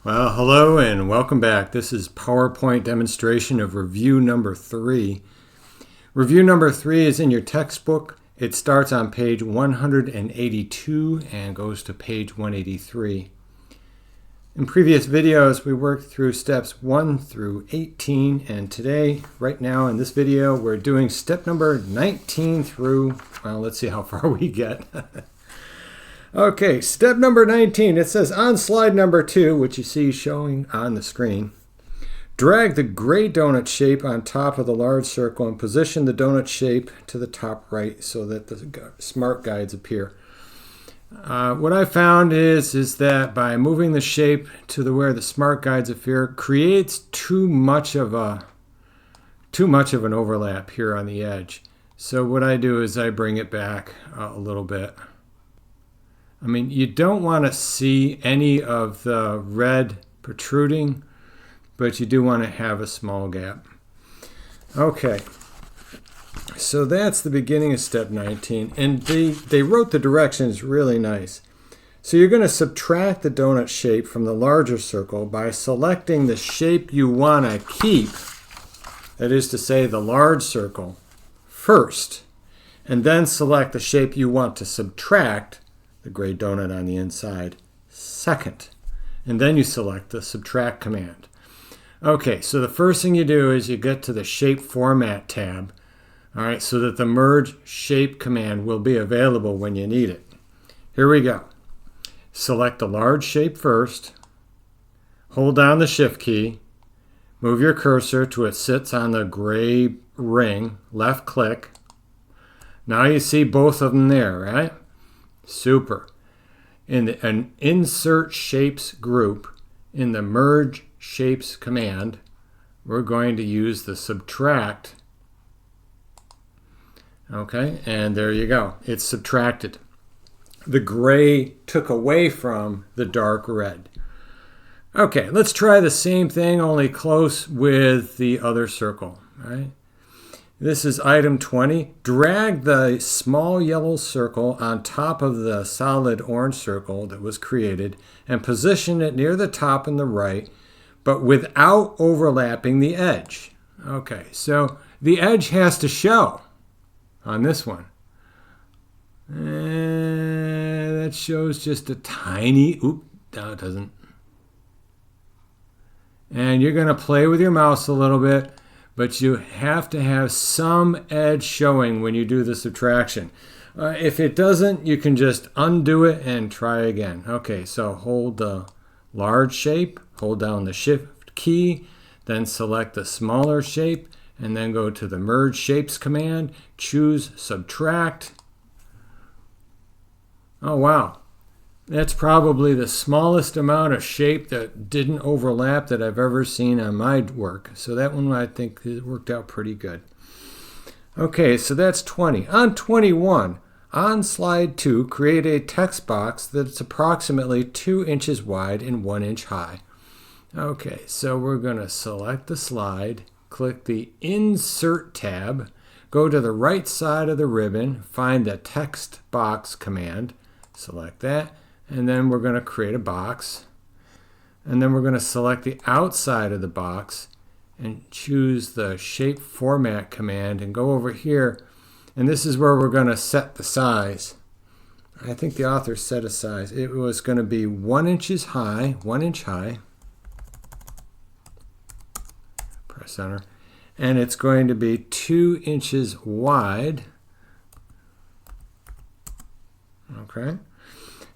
Well, hello and welcome back. This is PowerPoint demonstration of review number 3. Review number 3 is in your textbook. It starts on page 182 and goes to page 183. In previous videos, we worked through steps 1 through 18, and today, right now in this video, we're doing step number 19 through, well, let's see how far we get. Okay, step number 19. It says on slide number 2, which you see showing on the screen, drag the gray donut shape on top of the large circle and position the donut shape to the top right so that the smart guides appear. What I found is that by moving the shape to where the smart guides appear creates too much of an overlap here on the edge. So what I do is I bring it back a little bit. I mean, you don't want to see any of the red protruding, but you do want to have a small gap. Okay, so that's the beginning of step 19, and they wrote the directions really nice. So you're going to subtract the donut shape from the larger circle by selecting the shape you want to keep, that is to say the large circle, first, and then select the shape you want to subtract, the gray donut on the inside, second. And then you select the subtract command. Okay, so the first thing you do is you get to the shape format tab, all right, so that the merge shape command will be available when you need it. Here we go. Select the large shape first, hold down the shift key, move your cursor to it sits on the gray ring, left click. Now you see both of them there, right? Super. In an insert shapes group, in the merge shapes command, we're going to use the subtract. Okay, and there you go. It's subtracted. The gray took away from the dark red. Okay, let's try the same thing, only close with the other circle. Right? This is item 20. Drag the small yellow circle on top of the solid orange circle that was created and position it near the top and the right, but without overlapping the edge. Okay, so the edge has to show on this one. That shows just a tiny, no it doesn't. And you're going to play with your mouse a little bit, but you have to have some edge showing when you do the subtraction. If it doesn't, you can just undo it and try again. Okay, so hold the large shape, hold down the shift key, then select the smaller shape, and then go to the merge shapes command, choose subtract. Oh wow, that's probably the smallest amount of shape that didn't overlap that I've ever seen on my work. So that one I think it worked out pretty good. Okay, so that's 20. On 21, on slide 2, create a text box that's approximately 2 inches wide and 1 inch high. Okay, so we're going to select the slide, click the Insert tab, go to the right side of the ribbon, find the text box command, select that, and then we're going to create a box. And then we're going to select the outside of the box and choose the shape format command and go over here. And this is where we're going to set the size. I think the author set a size. It was going to be 1 inch high. Press enter. And it's going to be 2 inches wide. Okay.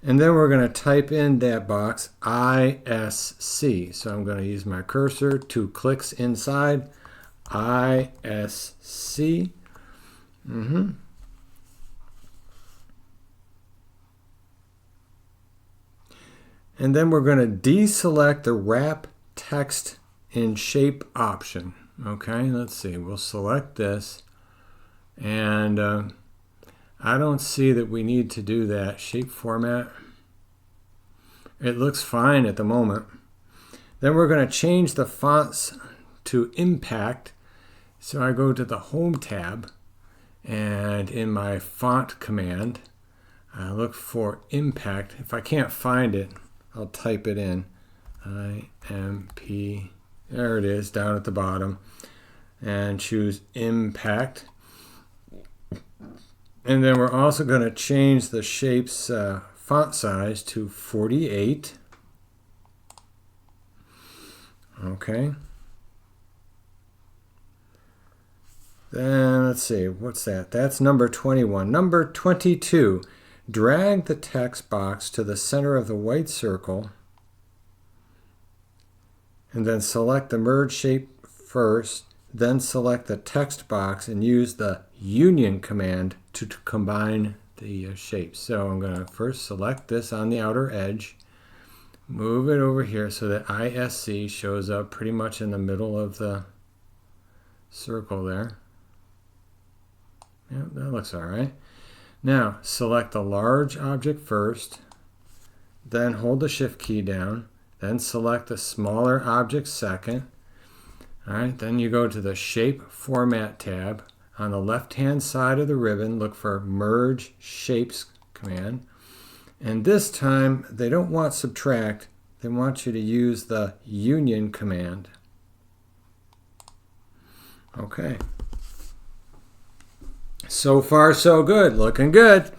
And then we're going to type in that box, ISC. So I'm going to use my cursor, 2 clicks inside, ISC. And then we're going to deselect the wrap text in shape option. Okay, let's see. We'll select this. And I don't see that we need to do that. Shape format. It looks fine at the moment. Then we're going to change the fonts to impact. So I go to the Home tab, and in my font command, I look for impact. If I can't find it, I'll type it in. IMP. There it is, down at the bottom. And choose impact. And then we're also going to change the shape's font size to 48. Okay. Then let's see, what's that? That's number 21. Number 22, drag the text box to the center of the white circle and then select the merge shape first, then select the text box and use the union command to combine the shapes. So I'm going to first select this on the outer edge, move it over here so that ISC shows up pretty much in the middle of the circle there. Yeah, that looks all right. Now, select the large object first, then hold the Shift key down, then select the smaller object second. All right, then you go to the Shape Format tab. On the left-hand side of the ribbon, look for Merge Shapes command. And this time, they don't want subtract. They want you to use the union command. Okay. So far, so good. Looking good.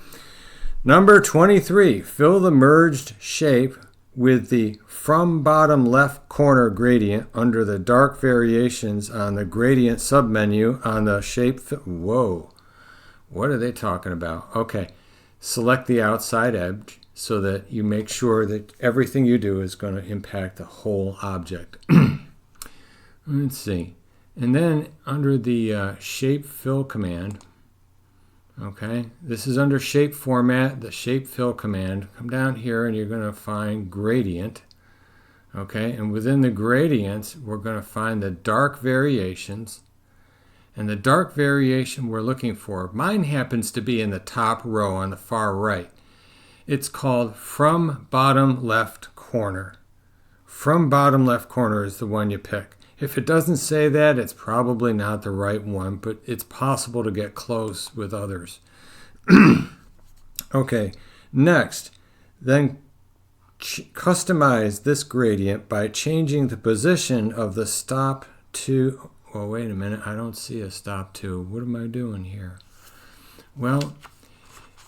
Number 23, fill the merged shape with the from bottom left corner gradient under the dark variations on the gradient submenu on the shape. Whoa, what are they talking about? Okay, select the outside edge so that you make sure that everything you do is going to impact the whole object. Let's see. And then under the shape fill command, okay, this is under shape format, the shape fill command. Come down here and you're going to find gradient. Okay, and within the gradients, we're going to find the dark variations. And the dark variation we're looking for, mine happens to be in the top row on the far right. It's called from bottom left corner. From bottom left corner is the one you pick. If it doesn't say that, it's probably not the right one, but it's possible to get close with others. Okay, next, then customize this gradient by changing the position of the stop to, well, wait a minute, I don't see a stop to. What am I doing here? Well,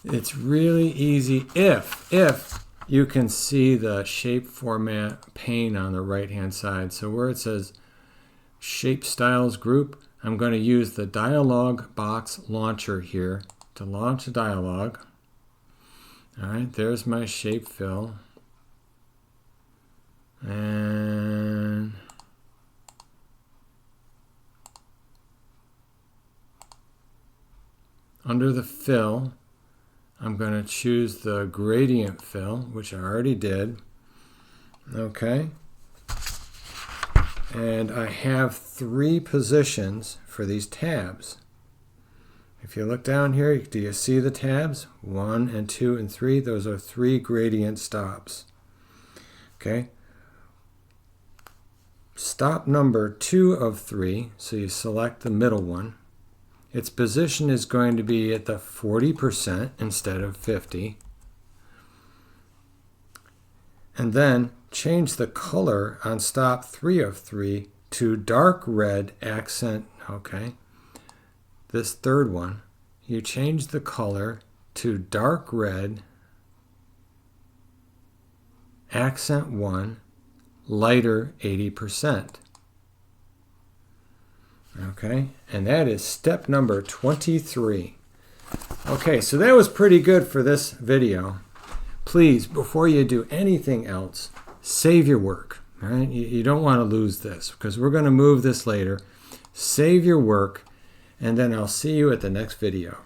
it's really easy if you can see the shape format pane on the right-hand side. So where it says Shape Styles Group, I'm going to use the dialog box launcher here to launch a dialog. All right, there's my shape fill. And under the fill, I'm going to choose the gradient fill, which I already did. Okay. And I have 3 positions for these tabs. If you look down here, do you see the tabs? 1 and 2 and 3. Those are 3 gradient stops. Okay. Stop number 2 of 3, so you select the middle one. Its position is going to be at the 40% instead of 50. And then change the color on stop 3 of 3 to dark red accent. Okay. This third one, you change the color to dark red accent 1, lighter 80%. Okay, and that is step number 23. Okay, so that was pretty good for this video. Please, before you do anything else, save your work. All right? You don't want to lose this because we're going to move this later. Save your work, and then I'll see you at the next video.